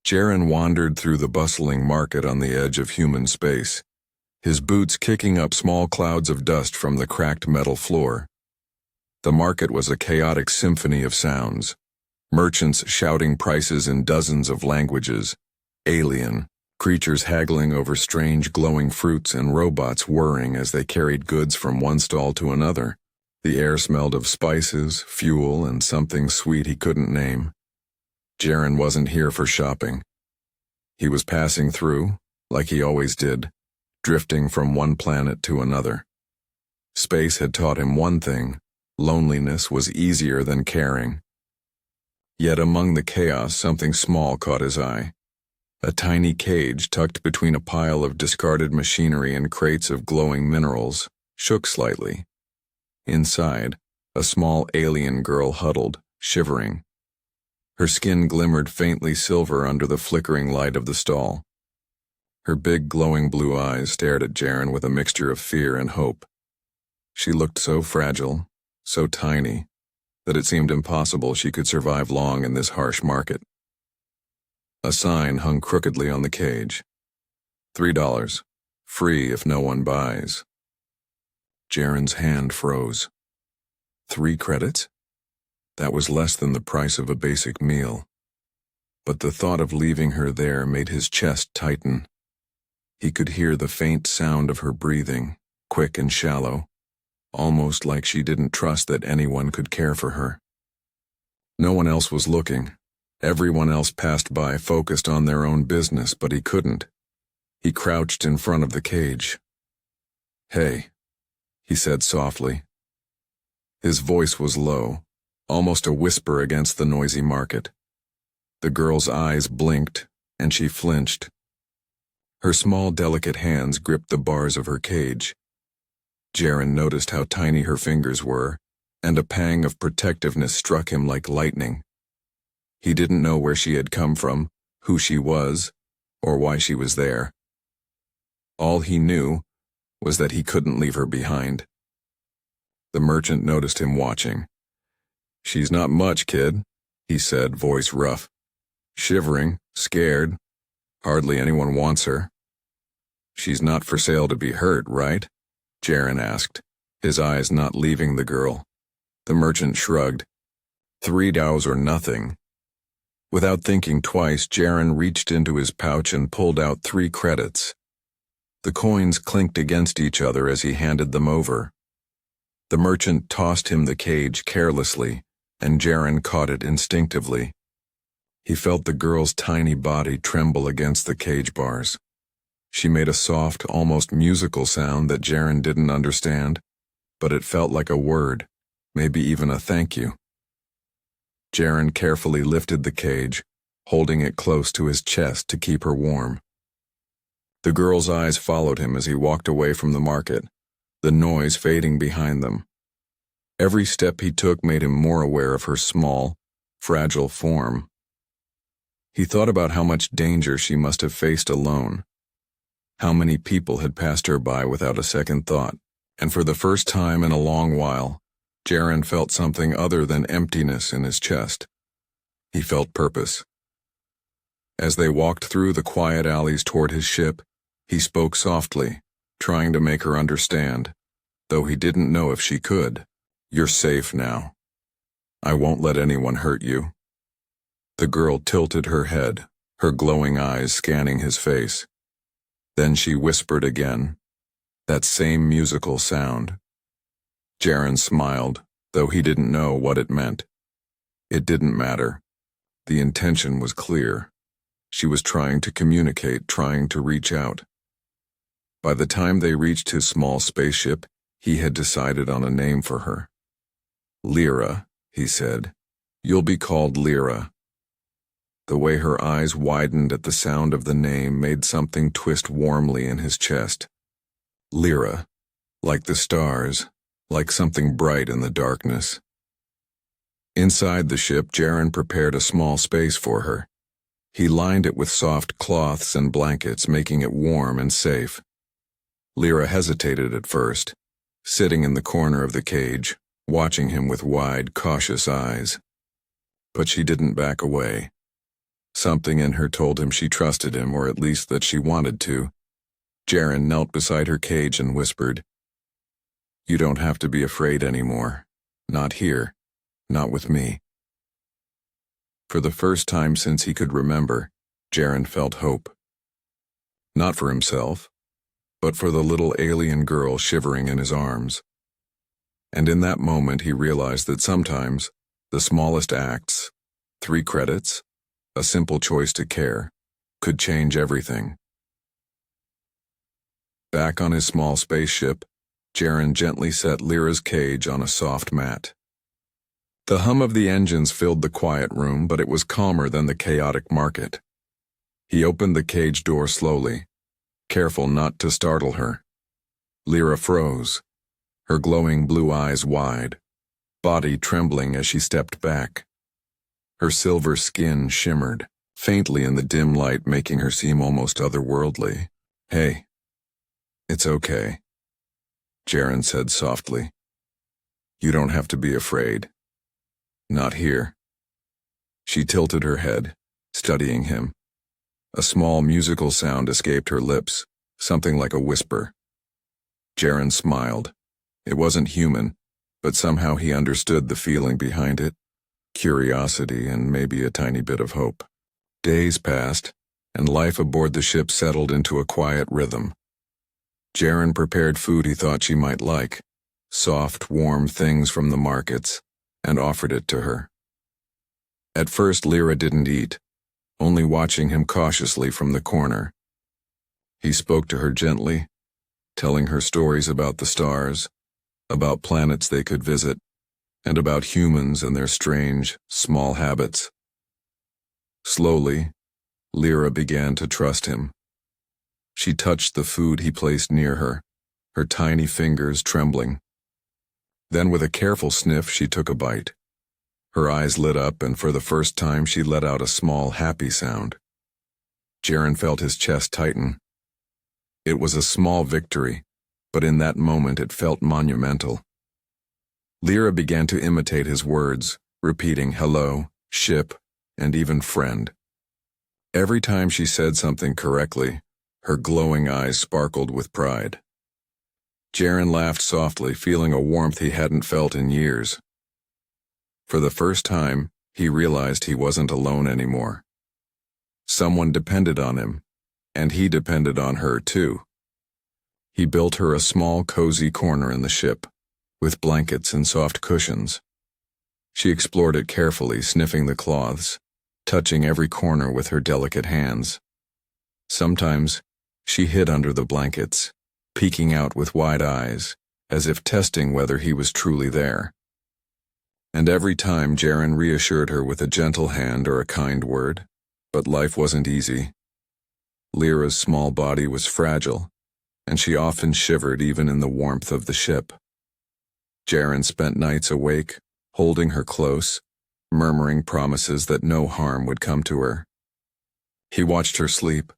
Jaren wandered through the bustling market on the edge of human space, his boots kicking up small clouds of dust from the cracked metal floor. The market was a chaotic symphony of sounds. Merchants shouting prices in dozens of languages, alien, creatures haggling over strange glowing fruits, and robots whirring as they carried goods from one stall to another. The air smelled of spices, fuel, and something sweet he couldn't name. Jaren wasn't here for shopping. He was passing through, like he always did, drifting from one planet to another. Space had taught him one thing: loneliness was easier than caring. Yet among the chaos, something small caught his eye. A tiny cage tucked between a pile of discarded machinery and crates of glowing minerals shook slightly. Inside, a small alien girl huddled, shivering. Her skin glimmered faintly silver under the flickering light of the stall. Her big glowing blue eyes stared at Jaren with a mixture of fear and hope. She looked so fragile, so tiny, that it seemed impossible she could survive long in this harsh market. A sign hung crookedly on the cage. $3. Free if no one buys. Jaren's hand froze. 3 credits? That was less than the price of a basic meal. But the thought of leaving her there made his chest tighten. He could hear the faint sound of her breathing, quick and shallow, almost like she didn't trust that anyone could care for her. No one else was looking. Everyone else passed by, focused on their own business, but he couldn't. He crouched in front of the cage. "Hey," he said softly. His voice was low, almost a whisper against the noisy market. The girl's eyes blinked, and she flinched. Her small, delicate hands gripped the bars of her cage. Jaren noticed how tiny her fingers were, and a pang of protectiveness struck him like lightning. He didn't know where she had come from, who she was, or why she was there. All he knew was that he couldn't leave her behind. The merchant noticed him watching. "She's not much, kid," he said, voice rough. "Shivering, scared. Hardly anyone wants her." "She's not for sale to be hurt, right?" Jaren asked, his eyes not leaving the girl. The merchant shrugged. $3 or nothing." Without thinking twice, Jaren reached into his pouch and pulled out 3 credits. The coins clinked against each other as he handed them over. The merchant tossed him the cage carelessly, and Jaren caught it instinctively. He felt the girl's tiny body tremble against the cage bars. She made a soft, almost musical sound that Jaren didn't understand, but it felt like a word, maybe even a thank you. Jaren carefully lifted the cage, holding it close to his chest to keep her warm. The girl's eyes followed him as he walked away from the market, the noise fading behind them. Every step he took made him more aware of her small, fragile form. He thought about how much danger she must have faced alone. How many people had passed her by without a second thought, and for the first time in a long while, Jaren felt something other than emptiness in his chest. He felt purpose. As they walked through the quiet alleys toward his ship, he spoke softly, trying to make her understand, though he didn't know if she could. "You're safe now. I won't let anyone hurt you." The girl tilted her head, her glowing eyes scanning his face. Then she whispered again, that same musical sound. Jaren smiled, though he didn't know what it meant. It didn't matter. The intention was clear. She was trying to communicate, trying to reach out. By the time they reached his small spaceship, he had decided on a name for her. "Lyra," he said. "You'll be called Lyra." The way her eyes widened at the sound of the name made something twist warmly in his chest. Lyra, like the stars, like something bright in the darkness. Inside the ship, Jaren prepared a small space for her. He lined it with soft cloths and blankets, making it warm and safe. Lyra hesitated at first, sitting in the corner of the cage, watching him with wide, cautious eyes. But she didn't back away. Something in her told him she trusted him, or at least that she wanted to. Jaren knelt beside her cage and whispered, "You don't have to be afraid anymore. Not here. Not with me." For the first time since he could remember, Jaren felt hope. Not for himself, but for the little alien girl shivering in his arms. And in that moment he realized that sometimes the smallest acts, 3 credits, a simple choice to care, could change everything. Back on his small spaceship, Jaren gently set Lyra's cage on a soft mat. The hum of the engines filled the quiet room, but it was calmer than the chaotic market. He opened the cage door slowly, careful not to startle her. Lyra froze, her glowing blue eyes wide, body trembling as she stepped back. Her silver skin shimmered, faintly in the dim light, making her seem almost otherworldly. "Hey, it's okay," Jaren said softly. "You don't have to be afraid. Not here." She tilted her head, studying him. A small musical sound escaped her lips, something like a whisper. Jaren smiled. It wasn't human, but somehow he understood the feeling behind it. Curiosity and maybe a tiny bit of hope. Days passed, and life aboard the ship settled into a quiet rhythm. Jaren prepared food he thought she might like, soft, warm things from the markets, and offered it to her. At first Lyra didn't eat, only watching him cautiously from the corner. He spoke to her gently, telling her stories about the stars, about planets they could visit, and about humans and their strange, small habits. Slowly, Lyra began to trust him. She touched the food he placed near her, her tiny fingers trembling. Then with a careful sniff she took a bite. Her eyes lit up, and for the first time she let out a small, happy sound. Jaren felt his chest tighten. It was a small victory, but in that moment it felt monumental. Lyra began to imitate his words, repeating hello, ship, and even friend. Every time she said something correctly, her glowing eyes sparkled with pride. Jaren laughed softly, feeling a warmth he hadn't felt in years. For the first time, he realized he wasn't alone anymore. Someone depended on him, and he depended on her too. He built her a small, cozy corner in the ship, with blankets and soft cushions. She explored it carefully, sniffing the cloths, touching every corner with her delicate hands. Sometimes, she hid under the blankets, peeking out with wide eyes, as if testing whether he was truly there. And every time Jaren reassured her with a gentle hand or a kind word, but life wasn't easy. Lyra's small body was fragile, and she often shivered even in the warmth of the ship. Jaren spent nights awake, holding her close, murmuring promises that no harm would come to her. He watched her sleep,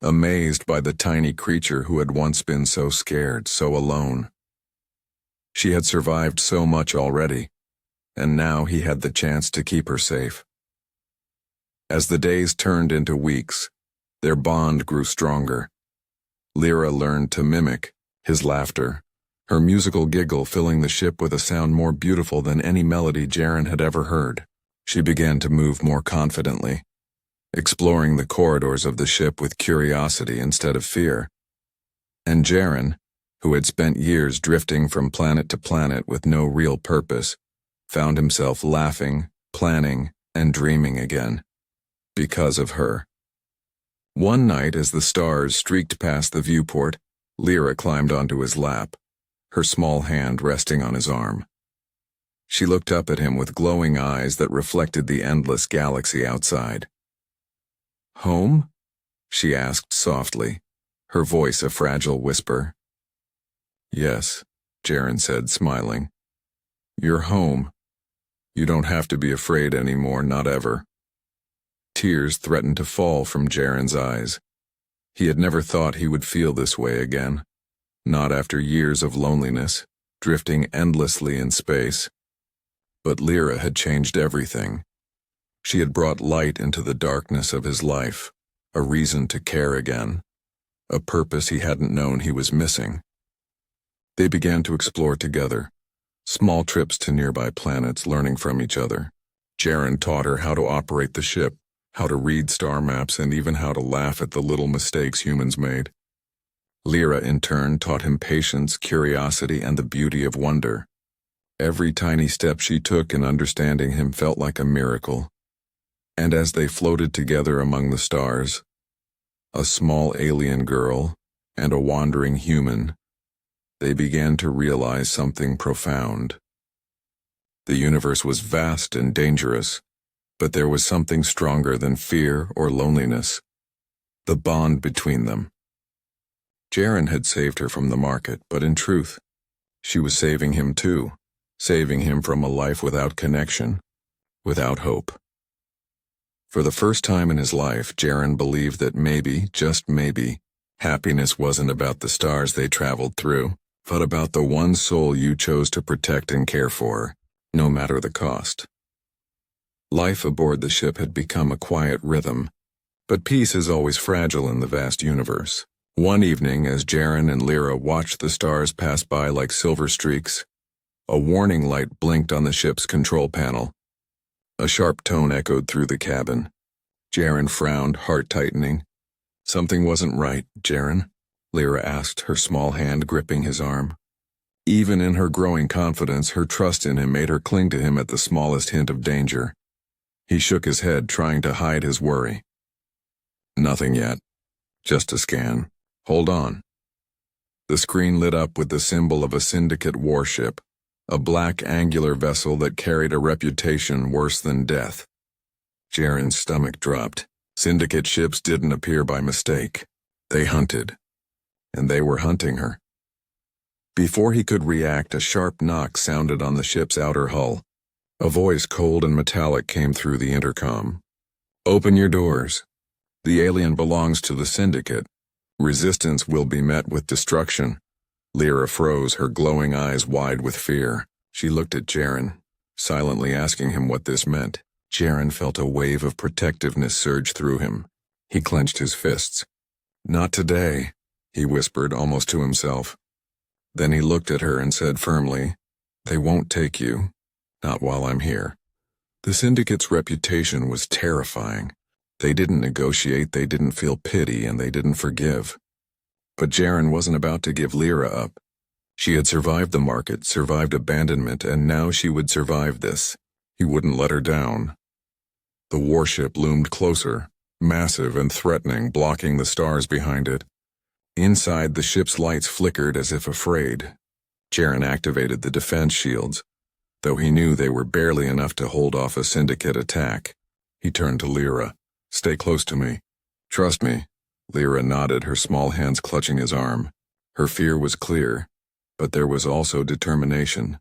amazed by the tiny creature who had once been so scared, so alone. She had survived so much already, and now he had the chance to keep her safe. As the days turned into weeks, their bond grew stronger. Lyra learned to mimic his laughter, her musical giggle filling the ship with a sound more beautiful than any melody Jaren had ever heard. She began to move more confidently, exploring the corridors of the ship with curiosity instead of fear. And Jaren, who had spent years drifting from planet to planet with no real purpose, found himself laughing, planning, and dreaming again. Because of her. One night, as the stars streaked past the viewport, Lyra climbed onto his lap, her small hand resting on his arm. She looked up at him with glowing eyes that reflected the endless galaxy outside. "Home?" she asked softly, her voice a fragile whisper. "Yes," Jaren said, smiling. "You're home. You don't have to be afraid anymore, not ever." Tears threatened to fall from Jaren's eyes. He had never thought he would feel this way again, not after years of loneliness, drifting endlessly in space. But Lyra had changed everything. She had brought light into the darkness of his life, a reason to care again, a purpose he hadn't known he was missing. They began to explore together, small trips to nearby planets, learning from each other. Jaren taught her how to operate the ship, how to read star maps, and even how to laugh at the little mistakes humans made. Lyra, in turn, taught him patience, curiosity, and the beauty of wonder. Every tiny step she took in understanding him felt like a miracle. And as they floated together among the stars, a small alien girl and a wandering human, they began to realize something profound. The universe was vast and dangerous, but there was something stronger than fear or loneliness: the bond between them. Jaren had saved her from the market, but in truth, she was saving him too, saving him from a life without connection, without hope. For the first time in his life, Jaren believed that maybe, just maybe, happiness wasn't about the stars they traveled through, but about the one soul you chose to protect and care for, no matter the cost. Life aboard the ship had become a quiet rhythm, but peace is always fragile in the vast universe. One evening, as Jaren and Lyra watched the stars pass by like silver streaks, a warning light blinked on the ship's control panel. A sharp tone echoed through the cabin. Jaren frowned, heart tightening. "Something wasn't right, Jaren?" Lyra asked, her small hand gripping his arm. Even in her growing confidence, her trust in him made her cling to him at the smallest hint of danger. He shook his head, trying to hide his worry. "Nothing yet. Just a scan. Hold on." The screen lit up with the symbol of a Syndicate warship, a black angular vessel that carried a reputation worse than death. Jaren's stomach dropped. Syndicate ships didn't appear by mistake. They hunted. And they were hunting her. Before he could react, a sharp knock sounded on the ship's outer hull. A voice, cold and metallic, came through the intercom. "Open your doors. The alien belongs to the Syndicate. Resistance will be met with destruction." Lyra froze, her glowing eyes wide with fear. She looked at Jaren, silently asking him what this meant. Jaren felt a wave of protectiveness surge through him. He clenched his fists. "Not today," he whispered, almost to himself. Then he looked at her and said firmly, "They won't take you. Not while I'm here." The Syndicate's reputation was terrifying. They didn't negotiate, they didn't feel pity, and they didn't forgive. But Jaren wasn't about to give Lyra up. She had survived the market, survived abandonment, and now she would survive this. He wouldn't let her down. The warship loomed closer, massive and threatening, blocking the stars behind it. Inside, the ship's lights flickered as if afraid. Jaren activated the defense shields, though he knew they were barely enough to hold off a Syndicate attack. He turned to Lyra. "Stay close to me. Trust me." Lyra nodded, her small hands clutching his arm. Her fear was clear, but there was also determination,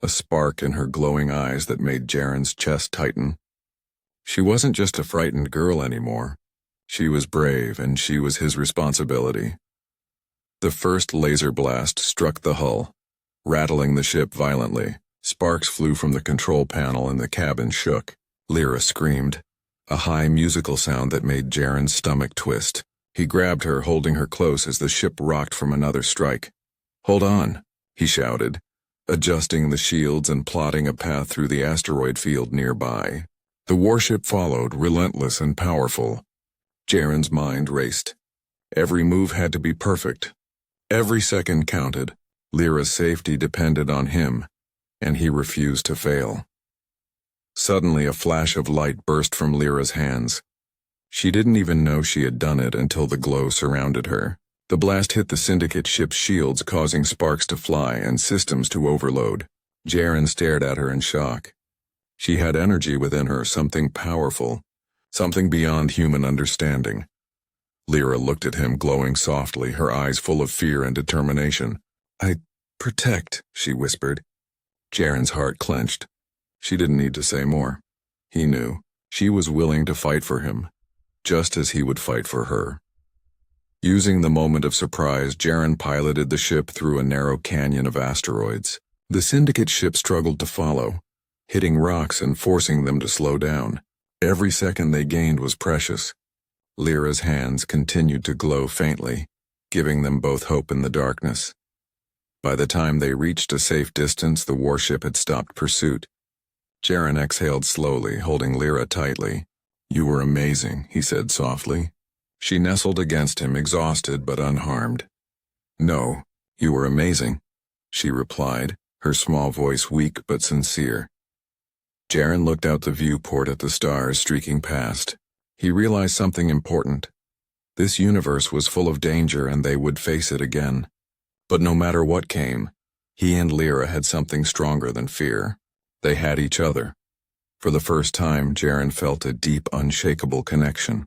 a spark in her glowing eyes that made Jaren's chest tighten. She wasn't just a frightened girl anymore. She was brave, and she was his responsibility. The first laser blast struck the hull, rattling the ship violently. Sparks flew from the control panel and the cabin shook. Lyra screamed, a high musical sound that made Jaren's stomach twist. He grabbed her, holding her close as the ship rocked from another strike. "Hold on," he shouted, adjusting the shields and plotting a path through the asteroid field nearby. The warship followed, relentless and powerful. Jaren's mind raced. Every move had to be perfect. Every second counted. Lyra's safety depended on him, and he refused to fail. Suddenly, a flash of light burst from Lyra's hands. She didn't even know she had done it until the glow surrounded her. The blast hit the Syndicate ship's shields, causing sparks to fly and systems to overload. Jaren stared at her in shock. She had energy within her, something powerful, something beyond human understanding. Lyra looked at him, glowing softly, her eyes full of fear and determination. "I protect," she whispered. Jaren's heart clenched. She didn't need to say more. He knew. She was willing to fight for him, just as he would fight for her. Using the moment of surprise, Jaren piloted the ship through a narrow canyon of asteroids. The Syndicate ship struggled to follow, hitting rocks and forcing them to slow down. Every second they gained was precious. Lyra's hands continued to glow faintly, giving them both hope in the darkness. By the time they reached a safe distance, the warship had stopped pursuit. Jaren exhaled slowly, holding Lyra tightly. "You were amazing," he said softly. She nestled against him, exhausted but unharmed. "No, you were amazing," she replied, her small voice weak but sincere. Jaren looked out the viewport at the stars streaking past. He realized something important. This universe was full of danger and they would face it again. But no matter what came, he and Lyra had something stronger than fear. They had each other. For the first time, Jaren felt a deep, unshakable connection.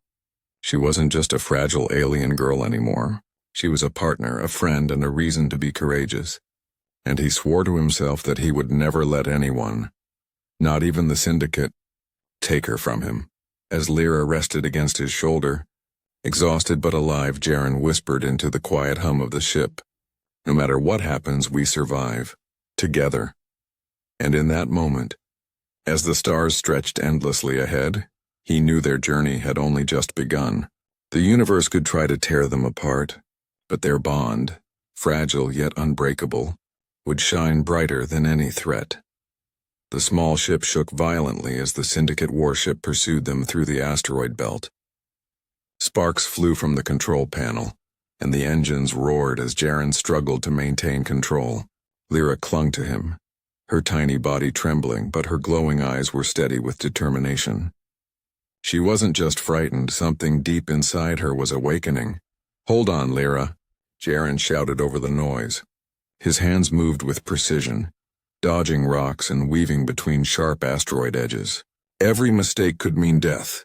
She wasn't just a fragile alien girl anymore. She was a partner, a friend, and a reason to be courageous. And he swore to himself that he would never let anyone, not even the Syndicate, take her from him. As Lyra rested against his shoulder, exhausted but alive, Jaren whispered into the quiet hum of the ship, "No matter what happens, we survive. Together." And in that moment, as the stars stretched endlessly ahead, he knew their journey had only just begun. The universe could try to tear them apart, but their bond, fragile yet unbreakable, would shine brighter than any threat. The small ship shook violently as the Syndicate warship pursued them through the asteroid belt. Sparks flew from the control panel, and the engines roared as Jaren struggled to maintain control. Lyra clung to him, her tiny body trembling, but her glowing eyes were steady with determination. She wasn't just frightened, something deep inside her was awakening. "Hold on, Lyra," Jaren shouted over the noise. His hands moved with precision, dodging rocks and weaving between sharp asteroid edges. Every mistake could mean death.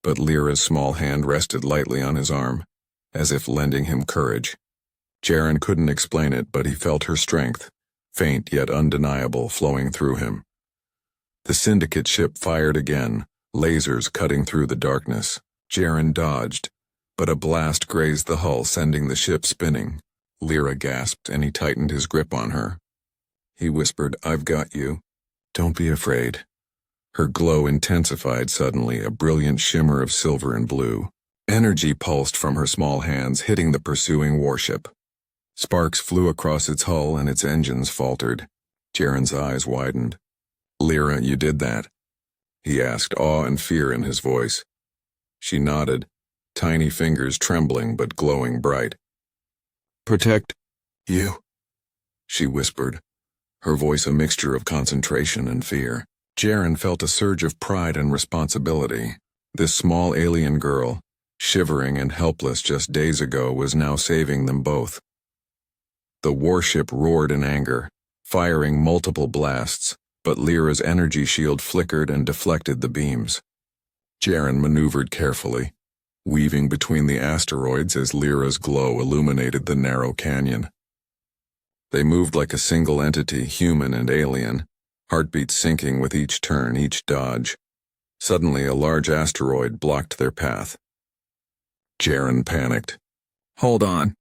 But Lyra's small hand rested lightly on his arm, as if lending him courage. Jaren couldn't explain it, but he felt her strength, faint yet undeniable, flowing through him. The Syndicate ship fired again, lasers cutting through the darkness. Jaren dodged, but a blast grazed the hull, sending the ship spinning. Lyra gasped, and he tightened his grip on her. He whispered, "I've got you. Don't be afraid." Her glow intensified suddenly, a brilliant shimmer of silver and blue. Energy pulsed from her small hands, hitting the pursuing warship. Sparks flew across its hull and its engines faltered. Jaren's eyes widened. "Lyra, you did that?" he asked, awe and fear in his voice. She nodded, tiny fingers trembling but glowing bright. "Protect you," she whispered, her voice a mixture of concentration and fear. Jaren felt a surge of pride and responsibility. This small alien girl, shivering and helpless just days ago, was now saving them both. The warship roared in anger, firing multiple blasts, but Lyra's energy shield flickered and deflected the beams. Jaren maneuvered carefully, weaving between the asteroids as Lyra's glow illuminated the narrow canyon. They moved like a single entity, human and alien, heartbeats syncing with each turn, each dodge. Suddenly, a large asteroid blocked their path. Jaren panicked. "Hold on,"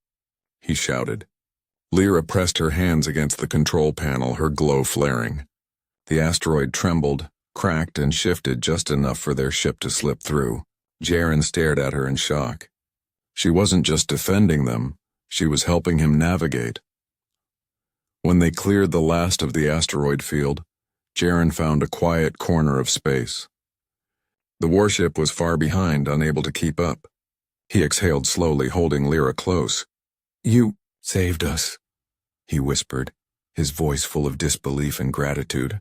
he shouted. Lyra pressed her hands against the control panel, her glow flaring. The asteroid trembled, cracked, and shifted just enough for their ship to slip through. Jaren stared at her in shock. She wasn't just defending them, she was helping him navigate. When they cleared the last of the asteroid field, Jaren found a quiet corner of space. The warship was far behind, unable to keep up. He exhaled slowly, holding Lyra close. "You saved us," he whispered, his voice full of disbelief and gratitude.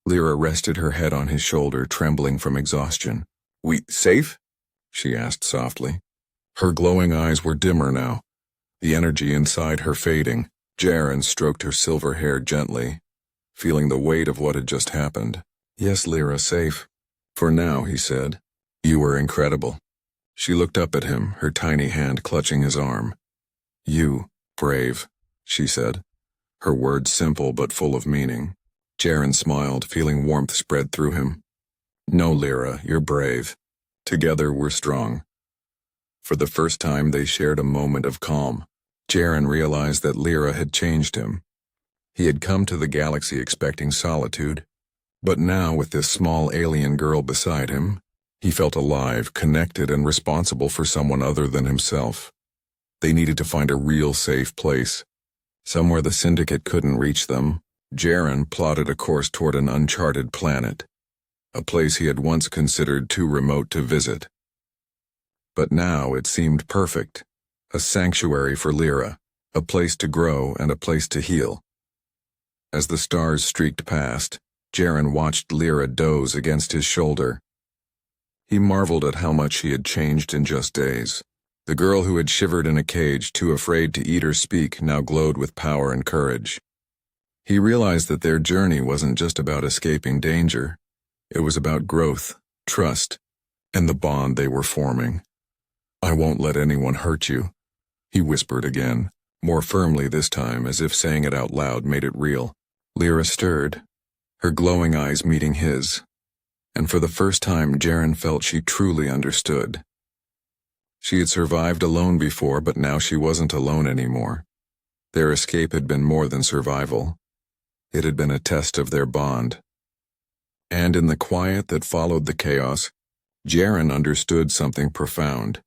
Lyra rested her head on his shoulder, trembling from exhaustion. "We safe?" she asked softly. Her glowing eyes were dimmer now, the energy inside her fading. Jaren stroked her silver hair gently, feeling the weight of what had just happened. "Yes, Lyra, safe. For now," he said. "You were incredible." She looked up at him, her tiny hand clutching his arm. "You, brave," she said, her words simple but full of meaning. Jaren smiled, feeling warmth spread through him. "No, Lyra, you're brave. Together we're strong." For the first time they shared a moment of calm. Jaren realized that Lyra had changed him. He had come to the galaxy expecting solitude, But now, with this small alien girl beside him, he felt alive, connected, and responsible for someone other than himself. They needed to find a real safe place. Somewhere the Syndicate couldn't reach them, Jaren plotted a course toward an uncharted planet, a place he had once considered too remote to visit. But now it seemed perfect, a sanctuary for Lyra, a place to grow and a place to heal. As the stars streaked past, Jaren watched Lyra doze against his shoulder. He marveled at how much she had changed in just days. The girl who had shivered in a cage, too afraid to eat or speak, now glowed with power and courage. He realized that their journey wasn't just about escaping danger. It was about growth, trust, and the bond they were forming. "I won't let anyone hurt you," he whispered again, more firmly this time, as if saying it out loud made it real. Lyra stirred, her glowing eyes meeting his, and for the first time Jaren felt she truly understood. She had survived alone before, but now she wasn't alone anymore. Their escape had been more than survival. It had been a test of their bond. And in the quiet that followed the chaos, Jaren understood something profound.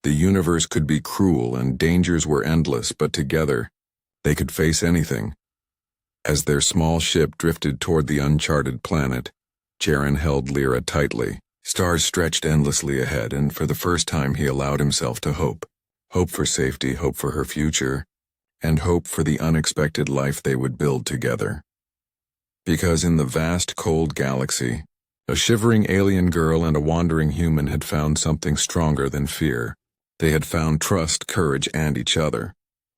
The universe could be cruel and dangers were endless, but together, they could face anything. As their small ship drifted toward the uncharted planet, Jaren held Lyra tightly. Stars stretched endlessly ahead, and for the first time he allowed himself to hope. Hope for safety, hope for her future, and hope for the unexpected life they would build together. Because in the vast, cold galaxy, a shivering alien girl and a wandering human had found something stronger than fear. They had found trust, courage, and each other.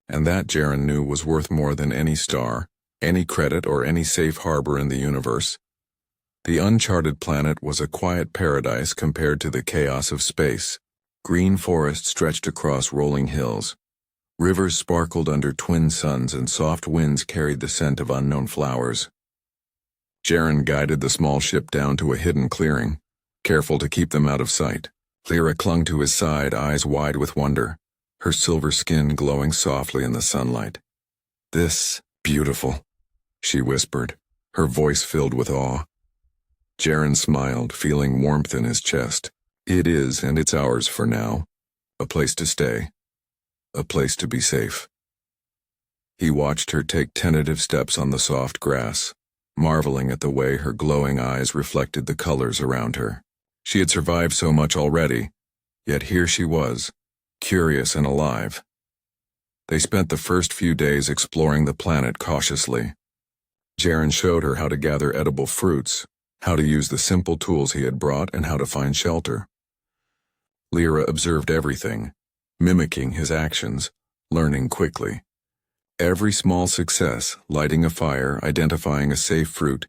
And that, Jaren knew, was worth more than any star, any credit, or any safe harbor in the universe. The uncharted planet was a quiet paradise compared to the chaos of space. Green forests stretched across rolling hills. Rivers sparkled under twin suns, and soft winds carried the scent of unknown flowers. Jaren guided the small ship down to a hidden clearing, careful to keep them out of sight. Lyra clung to his side, eyes wide with wonder, her silver skin glowing softly in the sunlight. "This, beautiful," she whispered, her voice filled with awe. Jaren smiled, feeling warmth in his chest. "It is, and it's ours for now. A place to stay. A place to be safe." He watched her take tentative steps on the soft grass, marveling at the way her glowing eyes reflected the colors around her. She had survived so much already, yet here she was, curious and alive. They spent the first few days exploring the planet cautiously. Jaren showed her how to gather edible fruits, how to use the simple tools he had brought, and how to find shelter. Lyra observed everything, mimicking his actions, learning quickly. Every small success, lighting a fire, identifying a safe fruit,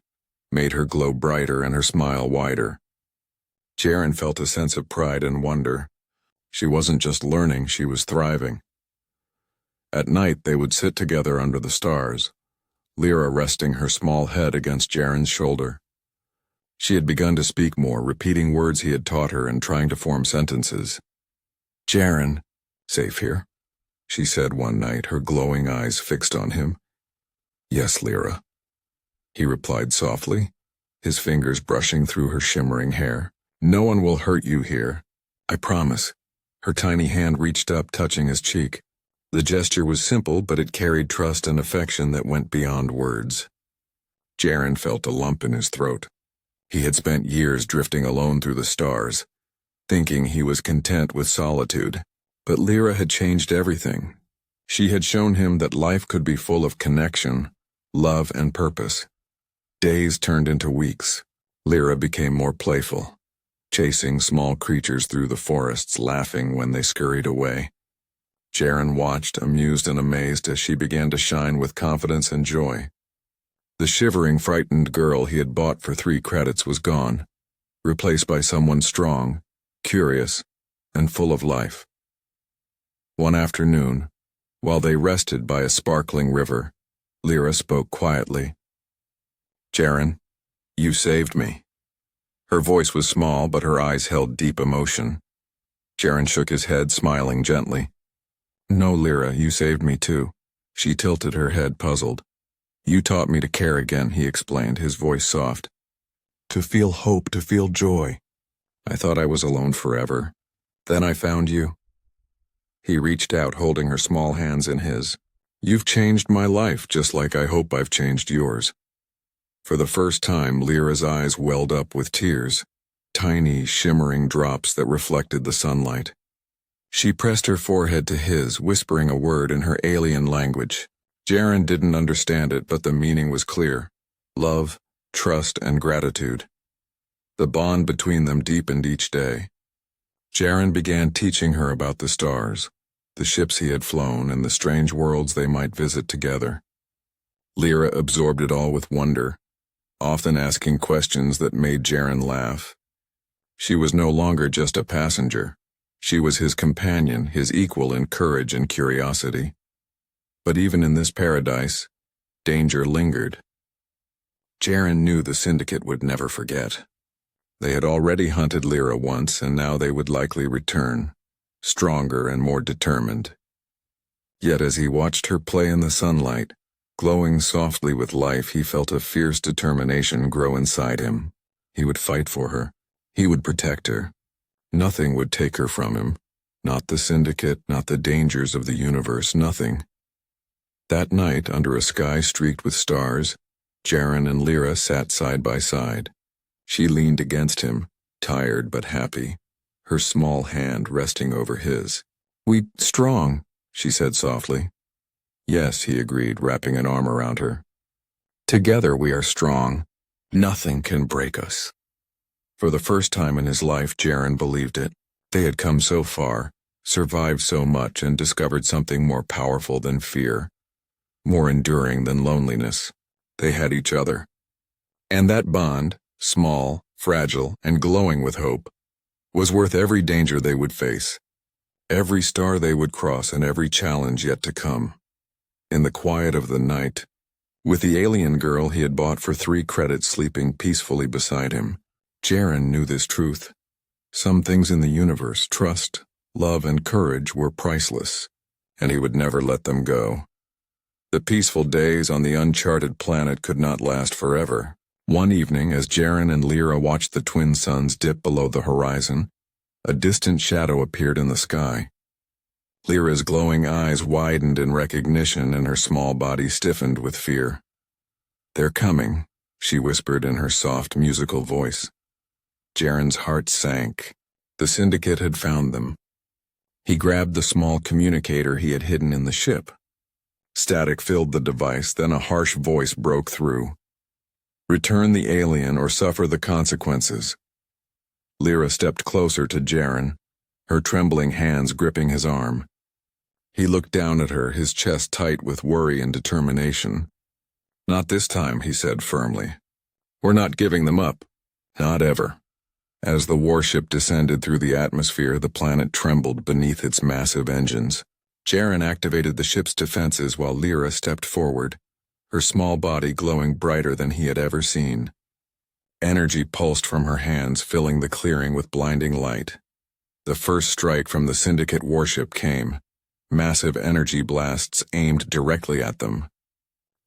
made her glow brighter and her smile wider. Jaren felt a sense of pride and wonder. She wasn't just learning, she was thriving. At night they would sit together under the stars, Lyra resting her small head against Jaren's shoulder. She had begun to speak more, repeating words he had taught her and trying to form sentences. "Jaren, safe here?" she said one night, her glowing eyes fixed on him. "Yes, Lyra," he replied softly, his fingers brushing through her shimmering hair. "No one will hurt you here, I promise." Her tiny hand reached up, touching his cheek. The gesture was simple, but it carried trust and affection that went beyond words. Jaren felt a lump in his throat. He had spent years drifting alone through the stars, thinking he was content with solitude. But Lyra had changed everything. She had shown him that life could be full of connection, love, and purpose. Days turned into weeks. Lyra became more playful, chasing small creatures through the forests, laughing when they scurried away. Jaren watched, amused and amazed, as she began to shine with confidence and joy. The shivering, frightened girl he had bought for 3 credits was gone, replaced by someone strong, curious, and full of life. One afternoon, while they rested by a sparkling river, Lyra spoke quietly. "Jaren, you saved me." Her voice was small, but her eyes held deep emotion. Jaren shook his head, smiling gently. "No, Lyra, you saved me too." She tilted her head, puzzled. "You taught me to care again," he explained, his voice soft. to feel hope, to feel joy. I thought I was alone forever. Then I found you." He reached out, holding her small hands in his. "You've changed my life, just like I hope I've changed yours." For the first time, Lyra's eyes welled up with tears, tiny, shimmering drops that reflected the sunlight. She pressed her forehead to his, whispering a word in her alien language. Jaren didn't understand it, but the meaning was clear: love, trust, and gratitude. The bond between them deepened each day. Jaren began teaching her about the stars, the ships he had flown, and the strange worlds they might visit together. Lyra absorbed it all with wonder, often asking questions that made Jaren laugh. She was no longer just a passenger. She was his companion, his equal in courage and curiosity. But even in this paradise, danger lingered. Jaren knew the Syndicate would never forget. They had already hunted Lyra once, and now they would likely return, stronger and more determined. Yet as he watched her play in the sunlight, glowing softly with life, he felt a fierce determination grow inside him. He would fight for her. He would protect her. Nothing would take her from him. Not the Syndicate, not the dangers of the universe, nothing. That night, under a sky streaked with stars, Jaren and Lyra sat side by side. She leaned against him, tired but happy, her small hand resting over his. "We strong," she said softly. "Yes," he agreed, wrapping an arm around her. "Together we are strong. Nothing can break us." For the first time in his life, Jaren believed it. They had come so far, survived so much, and discovered something more powerful than fear, more enduring than loneliness. They had each other. And that bond, small, fragile, and glowing with hope, was worth every danger they would face, every star they would cross, and every challenge yet to come. In the quiet of the night, with the alien girl he had bought for 3 credits sleeping peacefully beside him, Jaren knew this truth. Some things in the universe, trust, love, and courage, were priceless, and he would never let them go. The peaceful days on the uncharted planet could not last forever. One evening, as Jaren and Lyra watched the twin suns dip below the horizon, a distant shadow appeared in the sky. Lyra's glowing eyes widened in recognition, and her small body stiffened with fear. "They're coming," she whispered in her soft, musical voice. Jaren's heart sank. The Syndicate had found them. He grabbed the small communicator he had hidden in the ship. Static filled the device, then a harsh voice broke through. "Return the alien or suffer the consequences." Lyra stepped closer to Jaren, her trembling hands gripping his arm. He looked down at her, his chest tight with worry and determination. "Not this time," he said firmly. "We're not giving them up. Not ever." As the warship descended through the atmosphere, the planet trembled beneath its massive engines. Jaren activated the ship's defenses while Lyra stepped forward, her small body glowing brighter than he had ever seen. Energy pulsed from her hands, filling the clearing with blinding light. The first strike from the Syndicate warship came, massive energy blasts aimed directly at them.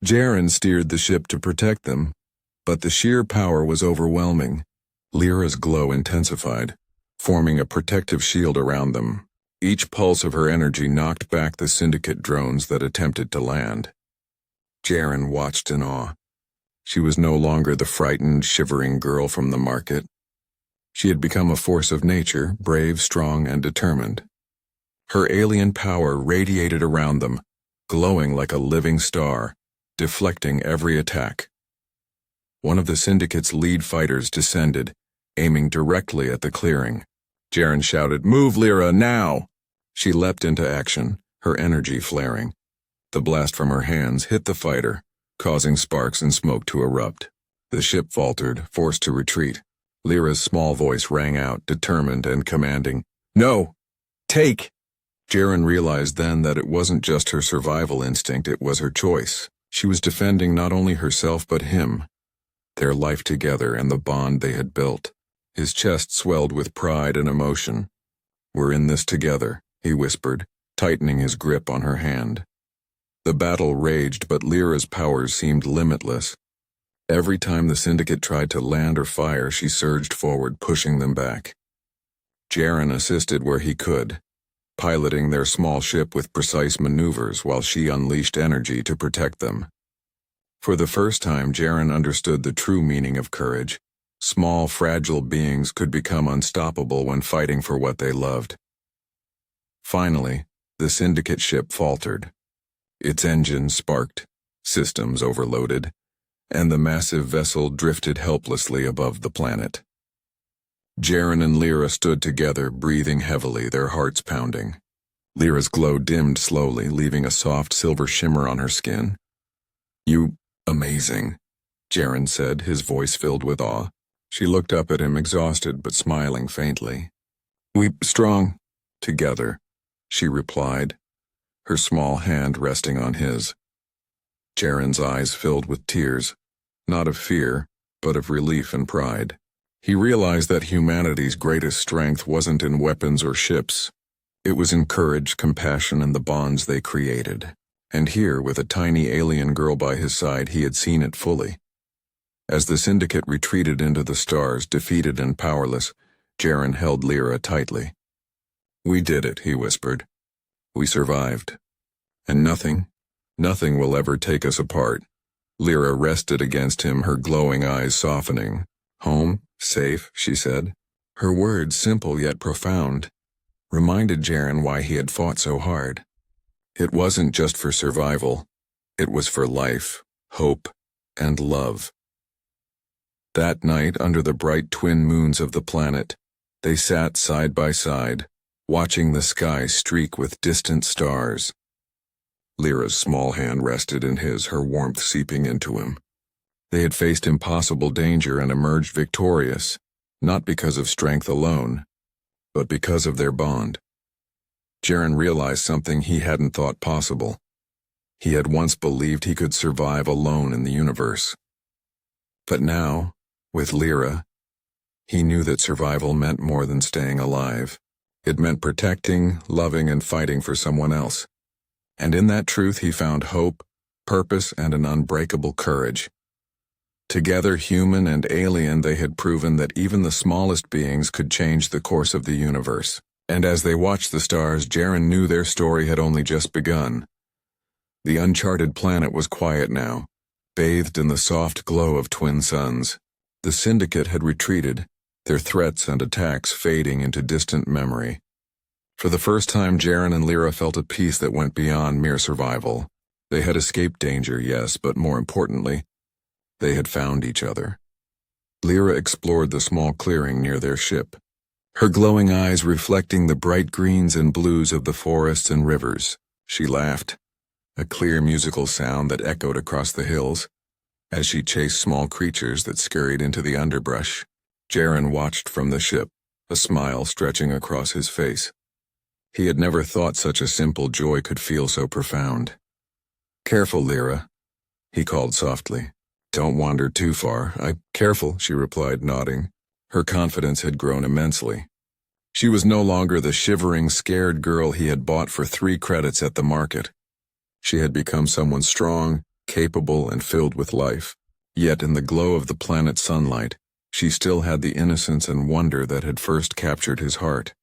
Jaren steered the ship to protect them, but the sheer power was overwhelming. Lyra's glow intensified, forming a protective shield around them. Each pulse of her energy knocked back the Syndicate drones that attempted to land. Jaren watched in awe. She was no longer the frightened, shivering girl from the market. She had become a force of nature, brave, strong, and determined. Her alien power radiated around them, glowing like a living star, deflecting every attack. One of the Syndicate's lead fighters descended, aiming directly at the clearing. Jaren shouted, "Move, Lyra, now!" She leapt into action, her energy flaring. The blast from her hands hit the fighter, causing sparks and smoke to erupt. The ship faltered, forced to retreat. Lyra's small voice rang out, determined and commanding, "No! Take!" Jaren realized then that it wasn't just her survival instinct, it was her choice. She was defending not only herself but him, their life together and the bond they had built. His chest swelled with pride and emotion. "We're in this together," he whispered, tightening his grip on her hand. The battle raged, but Lyra's powers seemed limitless. Every time the syndicate tried to land or fire, she surged forward, pushing them back. Jaren assisted where he could, piloting their small ship with precise maneuvers while she unleashed energy to protect them. For the first time, Jaren understood the true meaning of courage. Small, fragile beings could become unstoppable when fighting for what they loved. Finally, the syndicate ship faltered. Its engines sparked, systems overloaded, and the massive vessel drifted helplessly above the planet. Jaren and Lyra stood together, breathing heavily, their hearts pounding. Lyra's glow dimmed slowly, leaving a soft silver shimmer on her skin. "You, amazing," Jaren said, his voice filled with awe. She looked up at him, exhausted but smiling faintly. "We strong together," she replied, her small hand resting on his. Jaren's eyes filled with tears, not of fear, but of relief and pride. He realized that humanity's greatest strength wasn't in weapons or ships. It was in courage, compassion, and the bonds they created. And here, with a tiny alien girl by his side, he had seen it fully. As the syndicate retreated into the stars, defeated and powerless, Jaren held Lyra tightly. "We did it," he whispered. "We survived. And nothing will ever take us apart." Lyra rested against him, her glowing eyes softening. "Home, safe," she said. Her words, simple yet profound, reminded Jaren why he had fought so hard. It wasn't just for survival. It was for life, hope, and love. That night, under the bright twin moons of the planet, they sat side by side, watching the sky streak with distant stars. Lyra's small hand rested in his, her warmth seeping into him. They had faced impossible danger and emerged victorious, not because of strength alone, but because of their bond. Jaren realized something he hadn't thought possible. He had once believed he could survive alone in the universe. But now, with Lyra, he knew that survival meant more than staying alive. It meant protecting, loving, and fighting for someone else. And in that truth he found hope, purpose, and an unbreakable courage. Together, human and alien, they had proven that even the smallest beings could change the course of the universe. And as they watched the stars, Jaren knew their story had only just begun. The uncharted planet was quiet now, bathed in the soft glow of twin suns. The syndicate had retreated, their threats and attacks fading into distant memory. For the first time, Jaren and Lyra felt a peace that went beyond mere survival. They had escaped danger, yes, but more importantly, they had found each other. Lyra explored the small clearing near their ship, her glowing eyes reflecting the bright greens and blues of the forests and rivers. She laughed, a clear musical sound that echoed across the hills, as she chased small creatures that scurried into the underbrush. Jaren watched from the ship, a smile stretching across his face. He had never thought such a simple joy could feel so profound. "Careful, Lyra," he called softly. "Don't wander too far." Careful," she replied, nodding. Her confidence had grown immensely. She was no longer the shivering, scared girl he had bought for 3 credits at the market. She had become someone strong, capable, and filled with life. Yet in the glow of the planet's sunlight, she still had the innocence and wonder that had first captured his heart.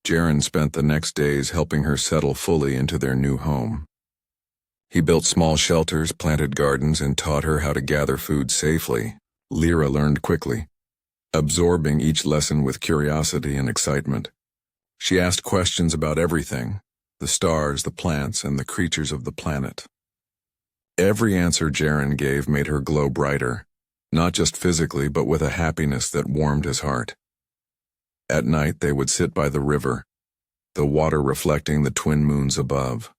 Jaren spent the next days helping her settle fully into their new home. He built small shelters, planted gardens, and taught her how to gather food safely. Lyra learned quickly, absorbing each lesson with curiosity and excitement. She asked questions about everything, the stars, the plants, and the creatures of the planet. Every answer Jaren gave made her glow brighter, not just physically, but with a happiness that warmed his heart. At night, they would sit by the river, the water reflecting the twin moons above.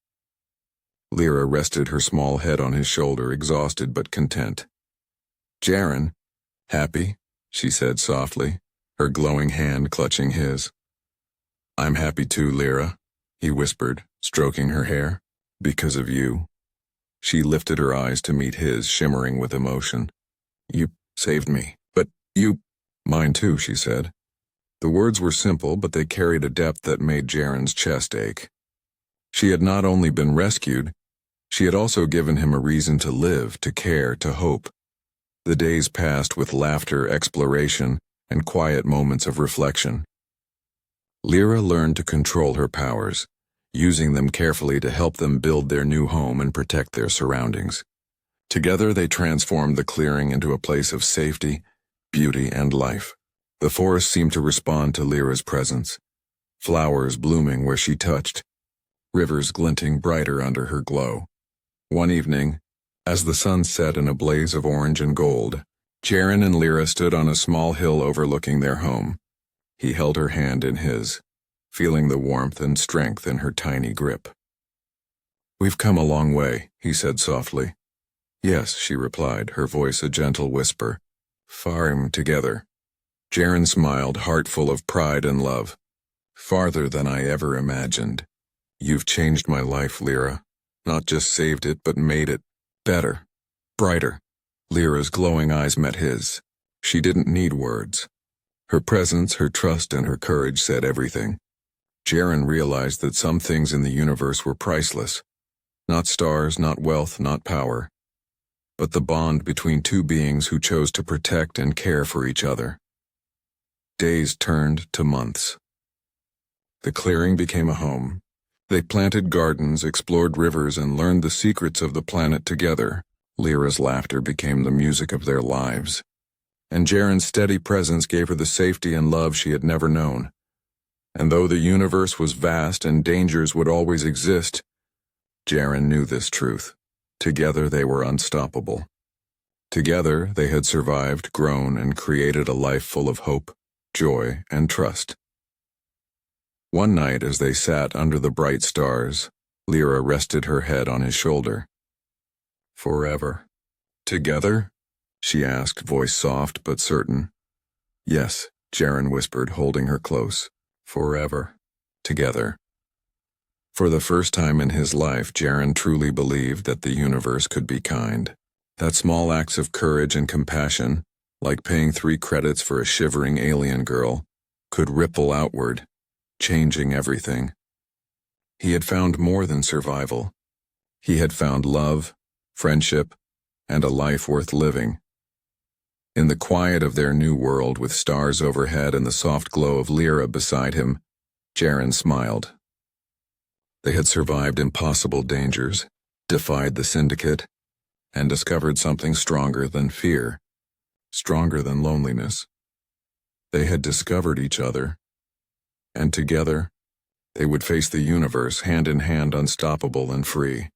Lyra rested her small head on his shoulder, exhausted but content. "Jaren, happy?" she said softly, her glowing hand clutching his. "I'm happy too, Lyra," he whispered, stroking her hair. "Because of you." She lifted her eyes to meet his, shimmering with emotion. "You saved me, but you—" "Mine too," she said. The words were simple, but they carried a depth that made Jaren's chest ache. She had not only been rescued, she had also given him a reason to live, to care, to hope. The days passed with laughter, exploration, and quiet moments of reflection. Lyra learned to control her powers, using them carefully to help them build their new home and protect their surroundings. Together they transformed the clearing into a place of safety, beauty, and life. The forest seemed to respond to Lyra's presence, flowers blooming where she touched, rivers glinting brighter under her glow. One evening, as the sun set in a blaze of orange and gold, Jaren and Lyra stood on a small hill overlooking their home. He held her hand in his, feeling the warmth and strength in her tiny grip. "We've come a long way," he said softly. "Yes," she replied, her voice a gentle whisper. "Far together." Jaren smiled, heart full of pride and love. "Farther than I ever imagined. You've changed my life, Lyra. Not just saved it, but made it better, brighter." Lyra's glowing eyes met his. She didn't need words. Her presence, her trust, and her courage said everything. Jaren realized that some things in the universe were priceless. Not stars, not wealth, not power, but the bond between two beings who chose to protect and care for each other. Days turned to months. The clearing became a home. They planted gardens, explored rivers, and learned the secrets of the planet together. Lyra's laughter became the music of their lives, and Jaren's steady presence gave her the safety and love she had never known. And though the universe was vast and dangers would always exist, Jaren knew this truth. Together they were unstoppable. Together they had survived, grown, and created a life full of hope, joy, and trust. One night as they sat under the bright stars, Lyra rested her head on his shoulder. "Forever. Together?" she asked, voice soft but certain. "Yes," Jaren whispered, holding her close. "Forever. Together." For the first time in his life, Jaren truly believed that the universe could be kind. That small acts of courage and compassion, like paying 3 credits for a shivering alien girl, could ripple outward, changing everything. He had found more than survival. He had found love, friendship, and a life worth living. In the quiet of their new world, with stars overhead and the soft glow of Lyra beside him, Jaren smiled. They had survived impossible dangers, defied the syndicate, and discovered something stronger than fear, stronger than loneliness. They had discovered each other, and together, they would face the universe hand in hand, unstoppable and free.